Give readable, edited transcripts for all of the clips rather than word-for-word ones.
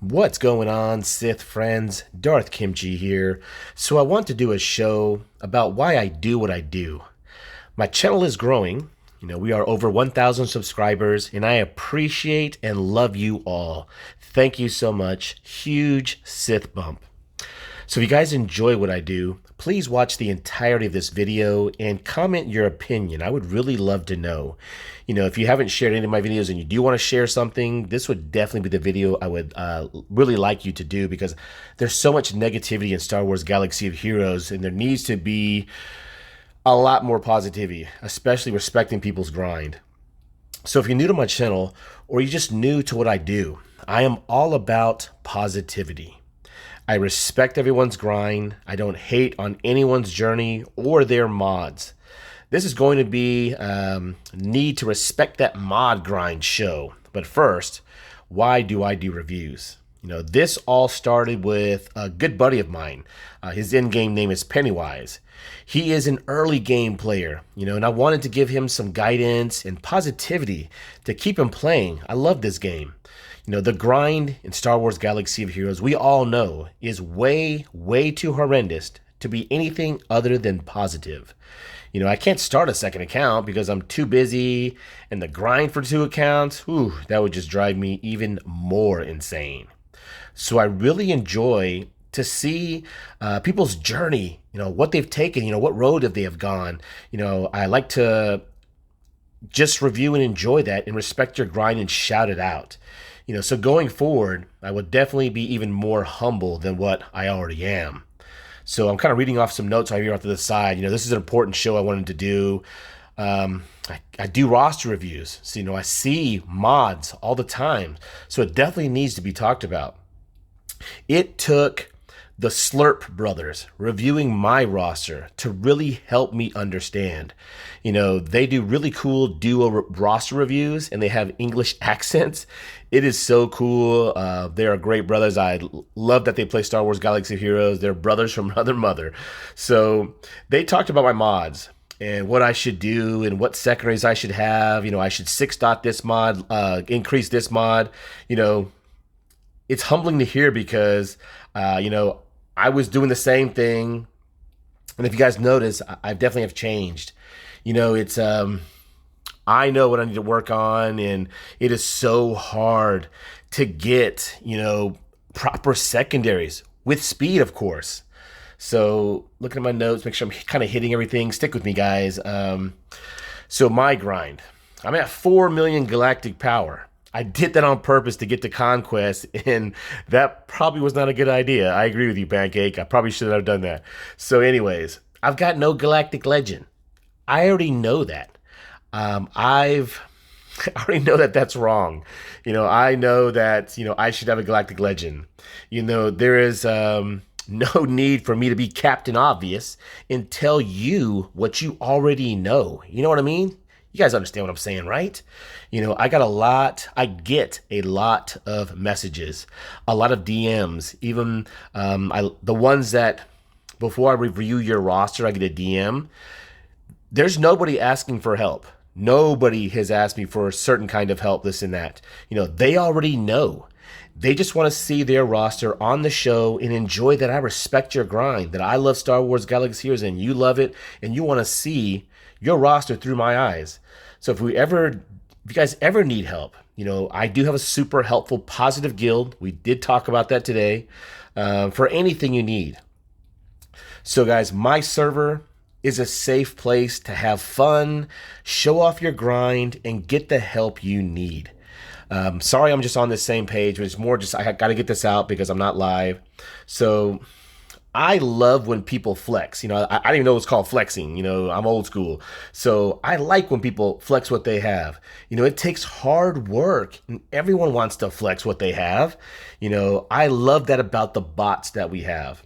What's going on, Sith friends? Darth Kimchi here. So I want to do a show about why I do what I do. My channel is growing. We are over 1,000 subscribers, and I appreciate and love you all. Thank you so much. Huge Sith bump. So if you guys enjoy what I do, please watch the entirety of this video and comment your opinion. I would really love to know. If you haven't shared any of my videos and you do want to share something, this would definitely be the video I would really like you to do, because there's so much negativity in Star Wars Galaxy of Heroes, and there needs to be a lot more positivity, especially respecting people's grind. So if you're new to my channel, or you're just new to what I do, I am all about positivity. I respect everyone's grind. I don't hate on anyone's journey or their mods. This is going to be need to respect that mod grind show. But first, why do I do reviews? This all started with a good buddy of mine. His in-game name is Pennywise. He is an early game player, and I wanted to give him some guidance and positivity to keep him playing. I love this game. The grind in Star Wars Galaxy of Heroes, we all know, is way, way too horrendous to be anything other than positive. I can't start a second account because I'm too busy, and the grind for 2 accounts, that would just drive me even more insane. So I really enjoy to see people's journey, what they've taken, what road have they have gone. I like to just review and enjoy that and respect your grind and shout it out. So going forward, I would definitely be even more humble than what I already am. So I'm kind of reading off some notes right here off to the side. This is an important show I wanted to do. I do roster reviews. So, I see mods all the time. So it definitely needs to be talked about. It took the Slurp brothers reviewing my roster to really help me understand. They do really cool duo roster reviews, and they have English accents. It is so cool. They are great brothers. I love that they play Star Wars Galaxy of Heroes. They're brothers from another mother. So they talked about my mods and what I should do and what secondaries I should have. I should 6-dot this mod, increase this mod. It's humbling to hear because, I was doing the same thing. And if you guys notice, I definitely have changed. It's, I know what I need to work on, and it is so hard to get, proper secondaries with speed, of course. So looking at my notes, make sure I'm kind of hitting everything. Stick with me, guys. So my grind, I'm at 4 million galactic power. I did that on purpose to get to Conquest, and that probably was not a good idea. I agree with you, Pancake. I probably shouldn't have done that. So anyways, I've got no galactic legend. I already know that. I already know that that's wrong. I know that, I should have a galactic legend. There is no need for me to be Captain Obvious and tell you what you already know. You know what I mean? You guys understand what I'm saying, right? I get a lot of messages, a lot of DMs, even the ones that before I review your roster, I get a DM. There's nobody asking for help. Nobody has asked me for a certain kind of help, this and that. They already know. They just want to see their roster on the show and enjoy that I respect your grind, that I love Star Wars Galaxy of Heroes and you love it, and you want to see your roster through my eyes. So if you guys ever need help, I do have a super helpful positive guild. We did talk about that today, for anything you need. So guys, my server is a safe place to have fun, show off your grind, and get the help you need. Sorry, I'm just on this same page, but it's more just I got to get this out because I'm not live. So I love when people flex. I didn't even know it's called flexing. I'm old school. So I like when people flex what they have. It takes hard work, and everyone wants to flex what they have. I love that about the bots that we have.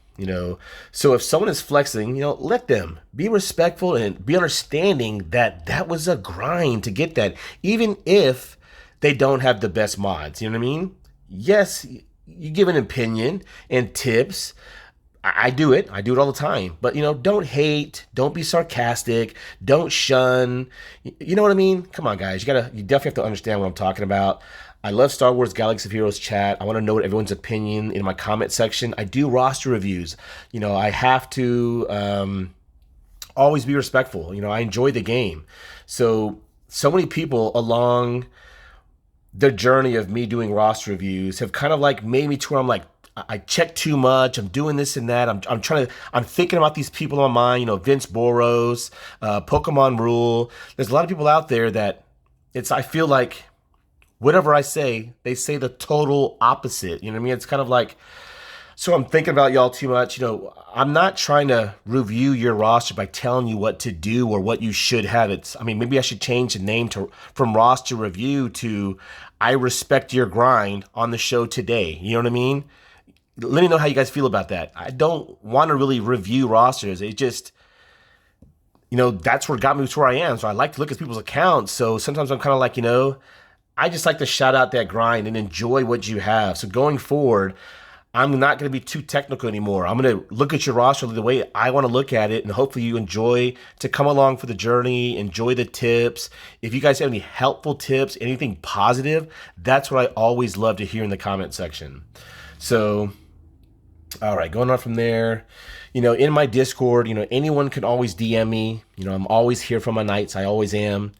So if someone is flexing, let them be respectful and be understanding that that was a grind to get that, even if they don't have the best mods. You know what I mean? Yes, you give an opinion and tips. I do it all the time, but don't hate, don't be sarcastic, don't shun. You know what I mean? Come on, guys, you definitely have to understand what I'm talking about. I love Star Wars Galaxy of Heroes chat. I want to know what everyone's opinion in my comment section. I do roster reviews. I have to always be respectful. I enjoy the game. So many people along the journey of me doing roster reviews have kind of like made me to where I'm like, I check too much. I'm doing this and that. I'm thinking about these people on mine, Vince Boros, Pokemon Rule. There's a lot of people out there that I feel like whatever I say, they say the total opposite. You know what I mean? It's kind of like, so I'm thinking about y'all too much. I'm not trying to review your roster by telling you what to do or what you should have. Maybe I should change the name from roster review to I respect your grind on the show today. You know what I mean? Let me know how you guys feel about that. I don't want to really review rosters. It just, that's what got me to where I am. So I like to look at people's accounts. So sometimes I'm kind of like, I just like to shout out that grind and enjoy what you have. So going forward, I'm not going to be too technical anymore. I'm going to look at your roster the way I want to look at it, and hopefully you enjoy to come along for the journey, enjoy the tips. If you guys have any helpful tips, anything positive, that's what I always love to hear in the comment section. So, all right, going on from there, in my Discord, anyone can always DM me. I'm always here for my nights. I always am.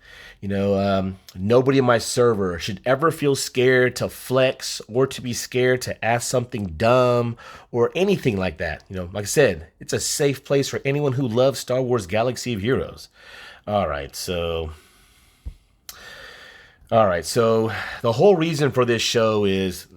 Nobody in my server should ever feel scared to flex or to be scared to ask something dumb or anything like that. Like I said, it's a safe place for anyone who loves Star Wars Galaxy of Heroes. All right, so the whole reason for this show is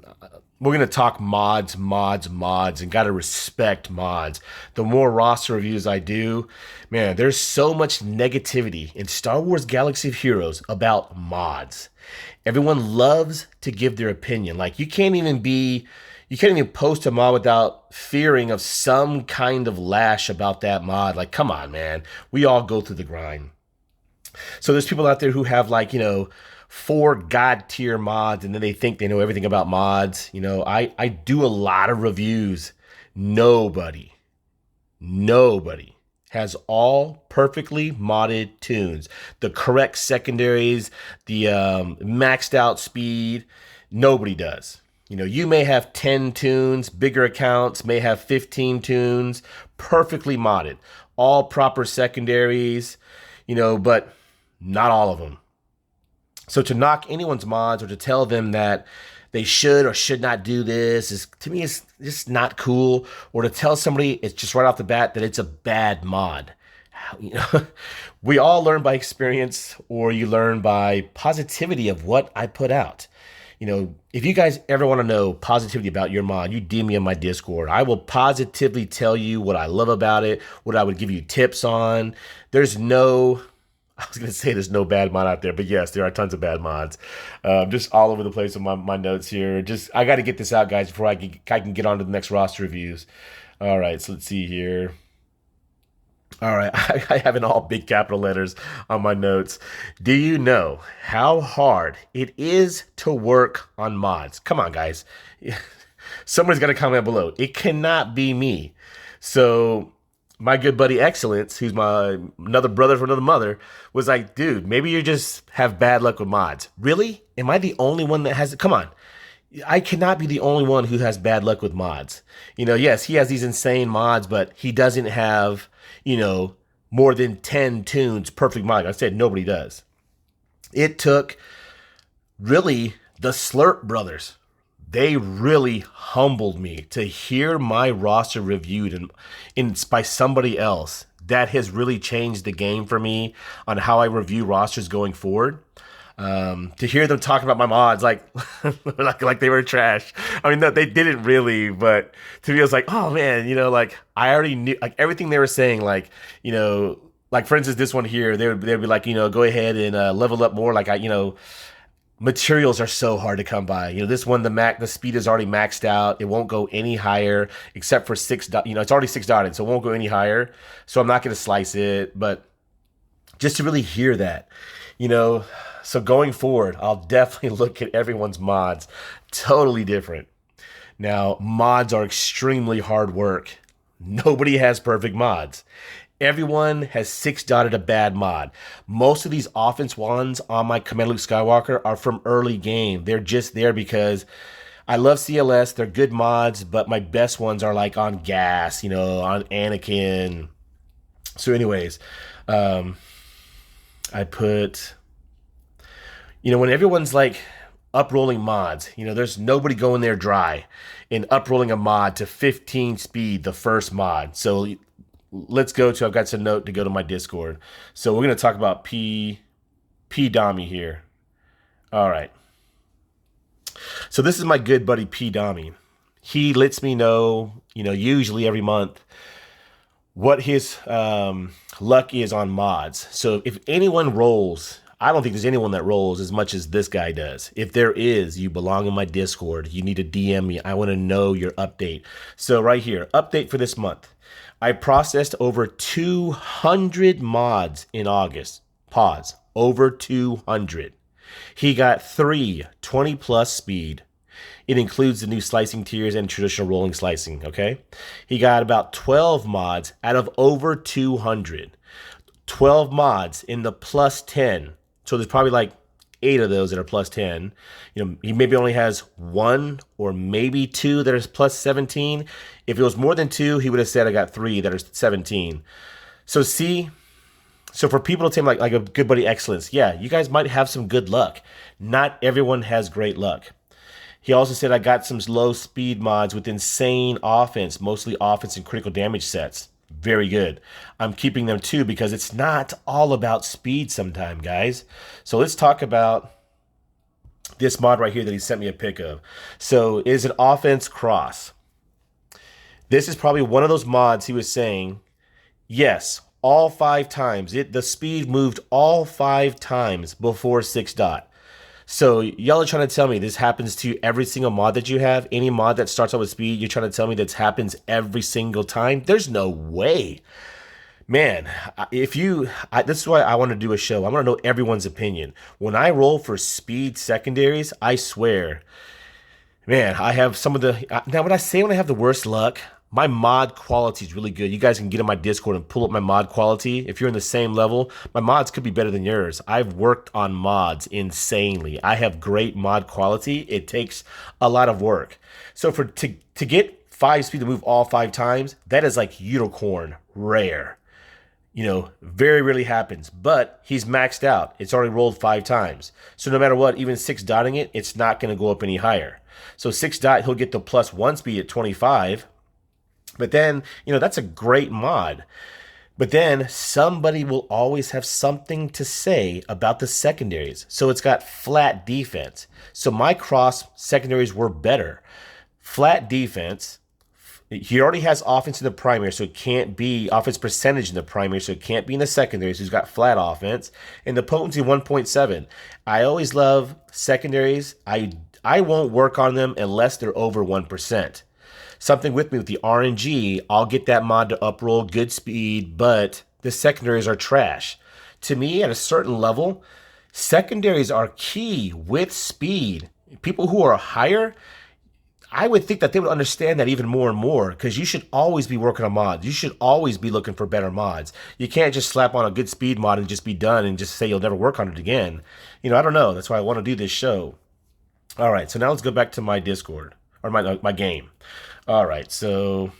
we're going to talk mods, and got to respect mods. The more roster reviews I do, man, there's so much negativity in Star Wars Galaxy of Heroes about mods. Everyone loves to give their opinion. Like, you can't even post a mod without fearing of some kind of lash about that mod. Like, come on, man. We all go through the grind. So there's people out there who have 4 god tier mods, and then they think they know everything about mods. I do a lot of reviews. Nobody has all perfectly modded tunes, the correct secondaries, the maxed out speed. Nobody does. You may have 10 tunes, bigger accounts may have 15 tunes, perfectly modded, all proper secondaries, but not all of them. So to knock anyone's mods or to tell them that they should or should not do this is, to me, it's just not cool. Or to tell somebody it's just right off the bat that it's a bad mod. We all learn by experience, or you learn by positivity of what I put out. If you guys ever want to know positivity about your mod, you DM me on my Discord. I will positively tell you what I love about it, what I would give you tips on. I was going to say there's no bad mod out there, but yes, there are tons of bad mods. Just all over the place with my notes here. I got to get this out, guys, before I can get on to the next roster reviews. All right, so let's see here. All right, I have in all big capital letters on my notes. Do you know how hard it is to work on mods? Come on, guys. Somebody's got to comment below. It cannot be me. So my good buddy Excellence, who's another brother from another mother, was like, dude, maybe you just have bad luck with mods. Really? Am I the only one that has it? Come on. I cannot be the only one who has bad luck with mods. Yes, he has these insane mods, but he doesn't have, more than 10 tunes, perfect mod. Like I said, nobody does. It took really the Slurp brothers. They really humbled me to hear my roster reviewed by somebody else. That has really changed the game for me on how I review rosters going forward. To hear them talking about my mods like they were trash. No, they didn't really, but to me, I was like, oh man, I already knew everything they were saying. For instance, this one here, they'd be like, go ahead and level up more. Materials are so hard to come by. This one, the speed is already maxed out. It won't go any higher except for 6. It's already 6 dotted, so it won't go any higher. So I'm not going to slice it, but just to really hear that, So going forward, I'll definitely look at everyone's mods. Totally different. Now, mods are extremely hard work. Nobody has perfect mods. Everyone has six dotted a bad mod. Most of these offense ones on my Command Luke Skywalker are from early game. They're just there because I love CLS. They're good mods, but my best ones are like on Gas, on Anakin. So anyways, I put, when everyone's like uprolling mods, there's nobody going there dry and uprolling a mod to 15 speed, the first mod. So let's go to, I've got some note to go to my Discord. So we're going to talk about P Dami here. All right. So this is my good buddy P Dami. He lets me know, usually every month what his luck is on mods. So if anyone rolls, I don't think there's anyone that rolls as much as this guy does. If there is, you belong in my Discord. You need to DM me. I want to know your update. So right here, update for this month. I processed over 200 mods in August. Pause. Over 200. He got 3 20 plus speed. It includes the new slicing tiers and traditional rolling slicing, okay? He got about 12 mods out of over 200. 12 mods in the plus 10. So there's probably like 8 of those that are plus 10. He maybe only has 1 or maybe 2 that are plus 17. If it was more than 2, he would have said I got 3 that are 17. So see, so for people to say like a good buddy excellence, yeah, you guys might have some good luck. Not everyone has great luck. He also said I got some low speed mods with insane offense, mostly offense and critical damage sets. Very good. I'm keeping them too because it's not all about speed sometimes, guys. So let's talk about this mod right here that he sent me a pic of. So is an offense cross. This is probably one of those mods he was saying, yes, all 5 times. The speed moved all 5 times before 6 dot. So y'all are trying to tell me this happens to this single mod that you have? Any mod that starts out with speed, you're trying to tell me that happens every single time? There's no way. Man, this is why I want to do a show. I want to know everyone's opinion. When I roll for speed secondaries, I swear, man, I have some of the... Now, when I have the worst luck, my mod quality is really good. You guys can get in my Discord and pull up my mod quality. If you're in the same level, my mods could be better than yours. I've worked on mods insanely. I have great mod quality. It takes a lot of work. So to get 5 speed to move all 5 times, that is like unicorn rare. Very rarely happens. But he's maxed out. It's already rolled 5 times. So no matter what, even 6 dotting it, it's not going to go up any higher. So 6 dot, he'll get the plus 1 speed at 25. But then, that's a great mod. But then somebody will always have something to say about the secondaries. So it's got flat defense. So my cross secondaries were better. Flat defense. He already has offense in the primary, so it can't be offense percentage in the primary, so it can't be in the secondaries. So he's got flat offense. And the potency 1.7. I always love secondaries. I won't work on them unless they're over 1%. Something with me with the RNG, I'll get that mod to uproll good speed, but the secondaries are trash. To me, at a certain level, secondaries are key with speed. People who are higher, I would think that they would understand that even more and more, because you should always be working on mods. You should always be looking for better mods. You can't just slap on a good speed mod and just be done and just say you'll never work on it again. I don't know. That's why I want to do this show. All right, so now let's go back to my Discord, or my game. All right, so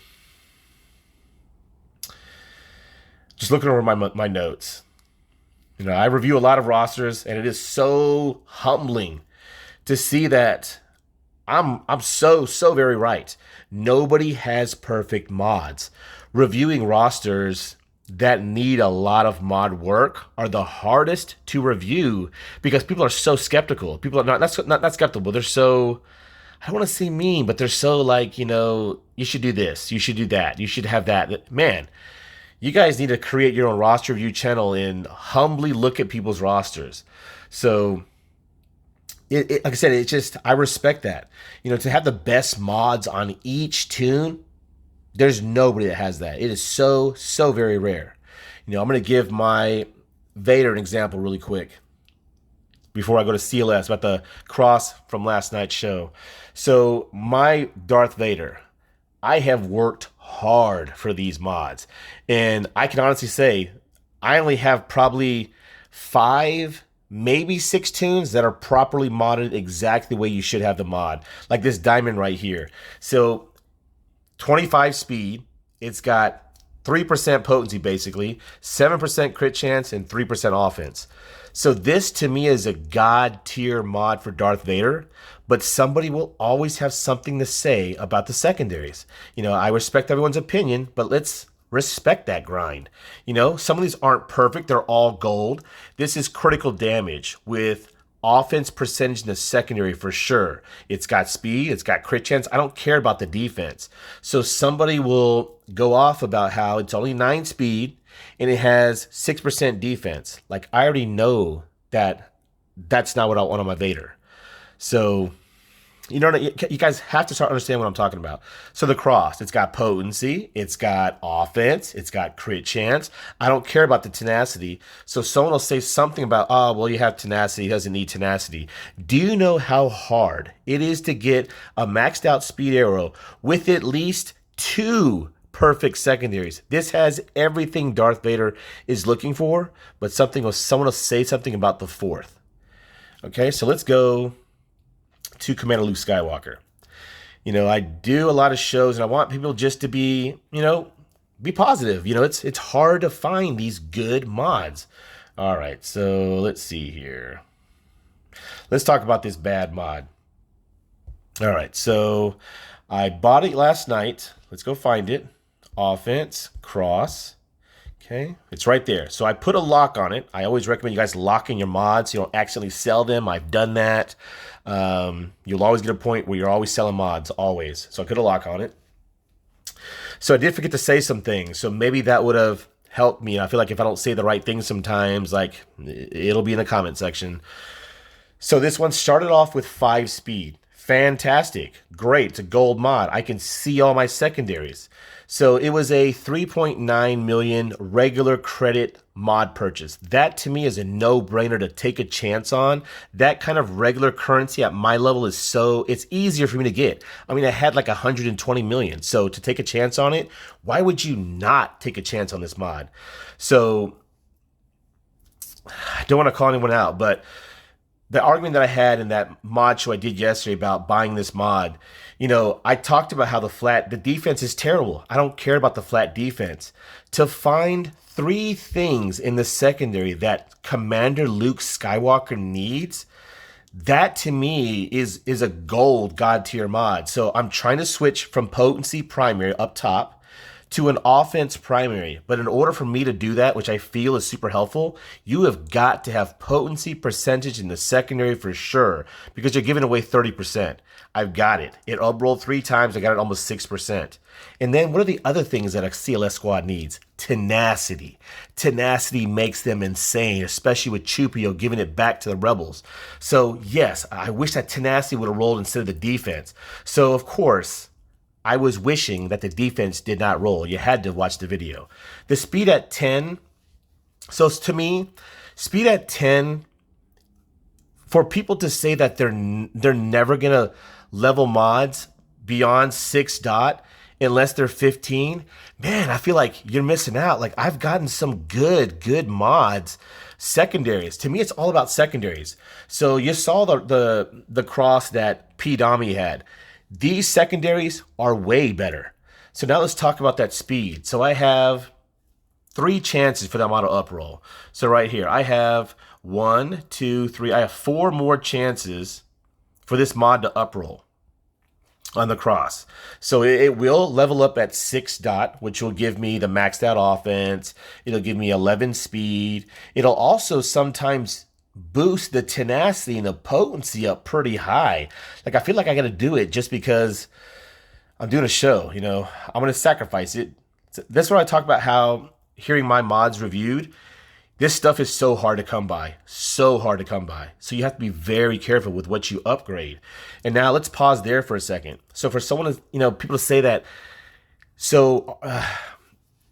just looking over my notes. I review a lot of rosters, and it is so humbling to see that I'm so very right. Nobody has perfect mods. Reviewing rosters that need a lot of mod work are the hardest to review because people are so skeptical. People are not skeptical. They're so... I don't want to say mean, but they're so like, you should do this, you should do that, you should have that. Man, you guys need to create your own roster review channel and humbly look at people's rosters. So, like I said, I respect that. To have the best mods on each tune, there's nobody that has that. It is so very rare. I'm going to give my Vader an example really quick before I go to CLS about the cross from last night's show. So my Darth Vader, I have worked hard for these mods. And I can honestly say I only have probably 5, maybe 6 tunes that are properly modded exactly the way you should have the mod. Like this diamond right here. So 25 speed, it's got 3% potency basically, 7% crit chance, and 3% offense. So this to me is a god tier mod for Darth Vader, but somebody will always have something to say about the secondaries. You know, I respect everyone's opinion, but let's respect that grind. You know, some of these aren't perfect. They're all gold. This is critical damage with offense percentage in the secondary for sure. It's got speed. It's got crit chance. I don't care about the defense. So somebody will go off about how it's only 9 speed and it has 6% defense. Like, I already know that that's not what I want on my Vader. So, you know, you guys have to start understanding what I'm talking about. So the cross, it's got potency, it's got offense, it's got crit chance. I don't care about the tenacity. So someone will say something about, oh, well, you have tenacity, he doesn't need tenacity. Do you know how hard it is to get a maxed out speed arrow with at least 2 perfect secondaries? This has everything Darth Vader is looking for, but someone will say something about the 4th. Okay, so let's go to Commander Luke Skywalker. You know, I do a lot of shows and I want people just to be, you know, be positive. You know, it's hard to find these good mods. All right, so let's see here. Let's talk about this bad mod. All right, so I bought it last night. Let's go find it. Offense, cross. Okay, it's right there. So I put a lock on it. I always recommend you guys locking your mods so you don't accidentally sell them. I've done that. You'll always get a point where you're always selling mods, always. So I put a lock on it. So I did forget to say some things. So maybe that would have helped me. I feel like if I don't say the right things sometimes, like it'll be in the comment section. So this one started off with 5 speed. Fantastic. Great. It's a gold mod. I can see all my secondaries. So it was a 3.9 million regular credit mod purchase. That to me is a no-brainer to take a chance on. That kind of regular currency at my level is it's easier for me to get. I mean, I had like 120 million. So to take a chance on it, why would you not take a chance on this mod? So I don't want to call anyone out, but the argument that I had in that mod show I did yesterday about buying this mod, you know, I talked about how the defense is terrible. I don't care about the flat defense. To find 3 things in the secondary that Commander Luke Skywalker needs, that to me is a gold god tier mod. So I'm trying to switch from potency primary up top to an offense primary. But in order for me to do that, which I feel is super helpful, you have got to have potency percentage in the secondary for sure, because you're giving away 30%. I've got it. It up-rolled 3 times. I got it almost 6%. And then what are the other things that a CLS squad needs? Tenacity. Tenacity makes them insane, especially with Chupio giving it back to the Rebels. So yes, I wish that tenacity would have rolled instead of the defense. So of course, I was wishing that the defense did not roll. You had to watch the video. The speed at 10. So to me, speed at 10, for people to say that they're never going to level mods beyond 6 dot unless they're 15, man, I feel like you're missing out. Like, I've gotten some good mods. Secondaries. To me, it's all about secondaries. So you saw the cross that P. Dami had. These secondaries are way better. So now let's talk about that speed. So I have 3 chances for that model up roll. So right here, I have 1, 2, 3. I have 4 more chances for this mod to up roll on the cross. So it will level up at 6 dot, which will give me the maxed out offense. It'll give me 11 speed. It'll also sometimes boost the tenacity and the potency up pretty high. Like, I feel like I got to do it just because I'm doing a show, you know. I'm going to sacrifice it. That's what I talk about, how hearing my mods reviewed, this stuff is so hard to come by. So hard to come by. So you have to be very careful with what you upgrade. And now let's pause there for a second. So for someone to, you know, people to say that, so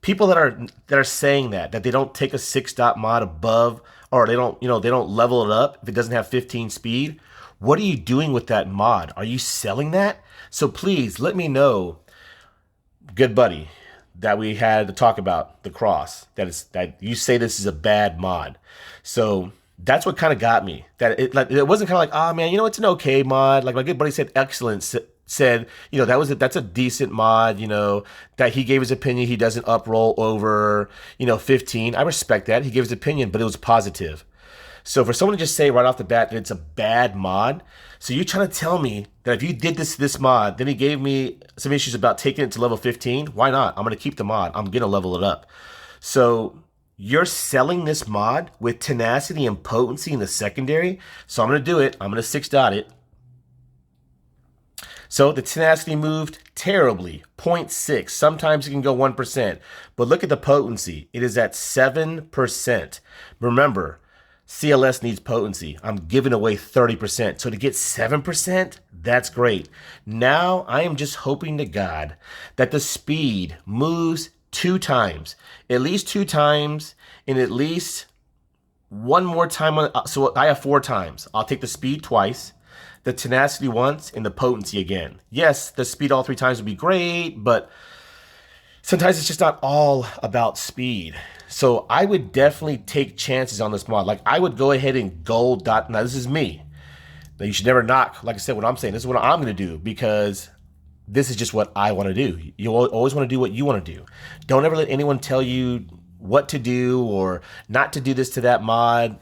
people that are saying that they don't take a 6 dot mod above, or they don't level it up if it doesn't have 15 speed. What are you doing with that mod? Are you selling that? So please let me know, good buddy. that we had to talk about, the cross, that you say this is a bad mod. So that's what kind of got me. That it wasn't kind of like, oh man, it's an okay mod. Like my good buddy said, excellent. Said, that's a decent mod, that he gave his opinion. He doesn't uproll over, 15. I respect that. He gave his opinion, but it was positive. So for someone to just say right off the bat that it's a bad mod, so you're trying to tell me that if you did this mod, then he gave me some issues about taking it to level 15, why not? I'm going to keep the mod. I'm going to level it up. So you're selling this mod with tenacity and potency in the secondary. So I'm going to do it. I'm going to 6-dot it. So the tenacity moved terribly, 0.6. Sometimes it can go 1%. But look at the potency. It is at 7%. Remember, CLS needs potency. I'm giving away 30%. So to get 7%, that's great. Now I am just hoping to God that the speed moves 2 times. At least 2 times, and at least one more time. So I have 4 times. I'll take the speed twice, the tenacity once, and the potency again. Yes, the speed all 3 times would be great, but sometimes it's just not all about speed. So I would definitely take chances on this mod. Like I would go ahead and gold dot. Now this is me. Now you should never knock, like I said, what I'm saying. This is what I'm going to do because this is just what I want to do. You always want to do what you want to do. Don't ever let anyone tell you what to do or not to do this to that mod.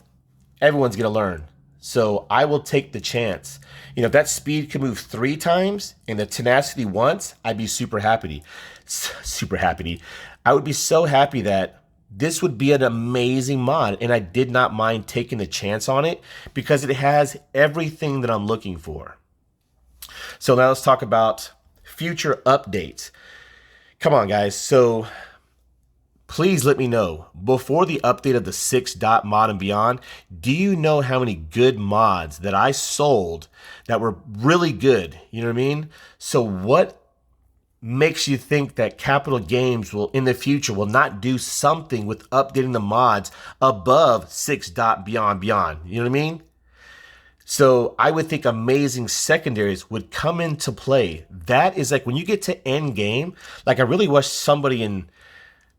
Everyone's going to learn. So I will take the chance. If that speed can move 3 times and the tenacity once, I'd be super happy. Super happy. I would be so happy that this would be an amazing mod, and I did not mind taking the chance on it because it has everything that I'm looking for. So now let's talk about future updates. Come on, guys. So please let me know, before the update of the 6-dot mod and beyond, do you know how many good mods that I sold that were really good? You know what I mean? So what makes you think that Capital Games will, in the future, will not do something with updating the mods above 6-dot beyond? You know what I mean? So I would think amazing secondaries would come into play. That is like when you get to end game, like I really wish somebody in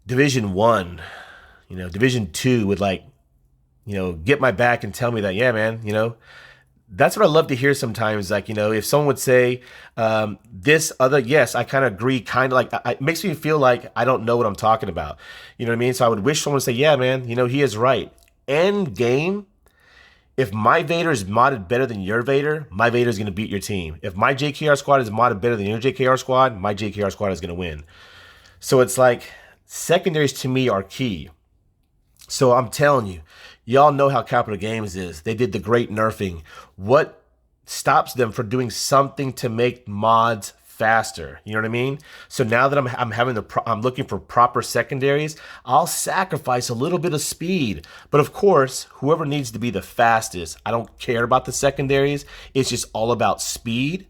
Division 1, Division 2 would get my back and tell me that, yeah, man, that's what I love to hear sometimes. Like, if someone would say this other, yes, I kind of agree. Kind of like, it makes me feel like I don't know what I'm talking about. You know what I mean? So I would wish someone would say, yeah, man, he is right. End game, if my Vader is modded better than your Vader, my Vader is going to beat your team. If my JKR squad is modded better than your JKR squad, my JKR squad is going to win. So it's like secondaries to me are key. So I'm telling you, y'all know how Capital Games is. They did the great nerfing. What stops them from doing something to make mods faster? You know what I mean? So now that I'm looking for proper secondaries, I'll sacrifice a little bit of speed. But of course, whoever needs to be the fastest, I don't care about the secondaries. It's just all about speed.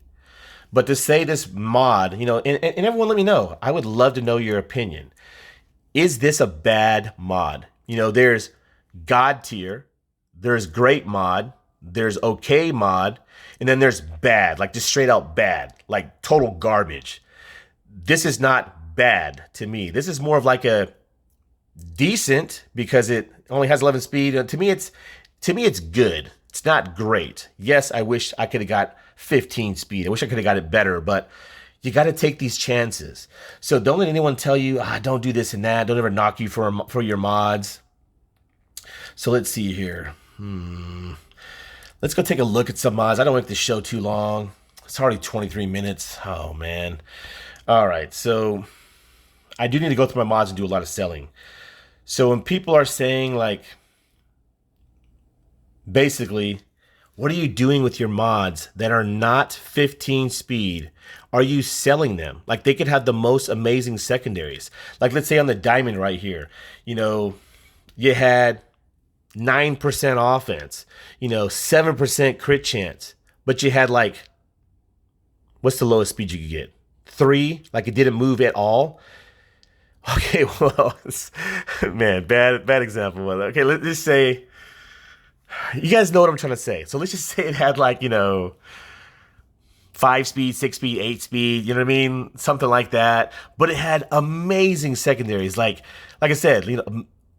But to say this mod, and everyone let me know. I would love to know your opinion. Is this a bad mod? There's God tier, there's great mod, there's okay mod, and then there's bad, like just straight out bad, like total garbage. This is not bad to me. This is more of like a decent because it only has 11 speed. To me, it's good. It's not great. Yes, I wish I could have got 15 speed. I wish I could have got it better, but you got to take these chances. So don't let anyone tell you, don't do this and that. Don't ever knock you for your mods. So let's see here. Let's go take a look at some mods. I don't make this show too long. It's already 23 minutes. Oh, man. All right. So I do need to go through my mods and do a lot of selling. So when people are saying, like, basically, what are you doing with your mods that are not 15 speed? Are you selling them? Like, they could have the most amazing secondaries. Like, let's say on the diamond right here, you had 9% offense, 7% crit chance, but you had what's the lowest speed you could get? 3, like it didn't move at all. Okay, well, man, bad example. Okay, let's just say, you guys know what I'm trying to say. So let's just say it had 5 speed, 6 speed, 8 speed, you know what I mean? Something like that. But it had amazing secondaries. Like I said,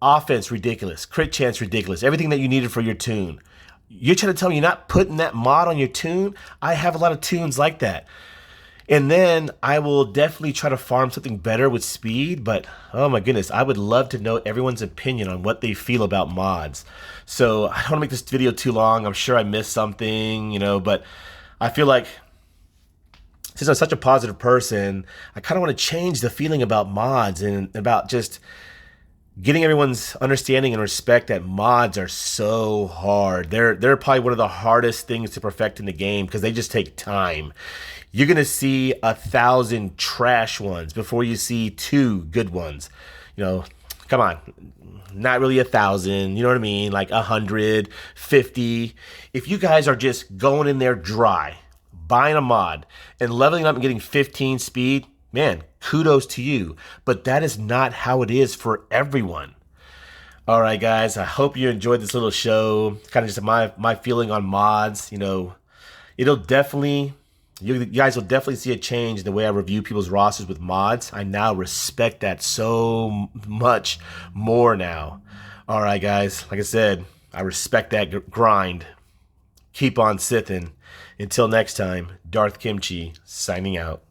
offense ridiculous, crit chance ridiculous, everything that you needed for your tune. You're trying to tell me you're not putting that mod on your tune? I have a lot of tunes like that. And then I will definitely try to farm something better with speed, but oh my goodness, I would love to know everyone's opinion on what they feel about mods. So I don't want to make this video too long. I'm sure I missed something, but I feel like since I'm such a positive person, I kind of want to change the feeling about mods and about just getting everyone's understanding and respect that mods are so hard. They're probably one of the hardest things to perfect in the game because they just take time. You're going to see 1,000 trash ones before you see 2 good ones. Come on. Not really 1,000, you know what I mean? Like 100, 50. If you guys are just going in there dry, buying a mod, and leveling up and getting 15 speed, man, kudos to you. But that is not how it is for everyone. All right, guys, I hope you enjoyed this little show. Kind of just my feeling on mods. It'll definitely... You guys will definitely see a change in the way I review people's rosters with mods. I now respect that so much more now. All right, guys. Like I said, I respect that grind. Keep on sithing. Until next time, Darth Kimchi signing out.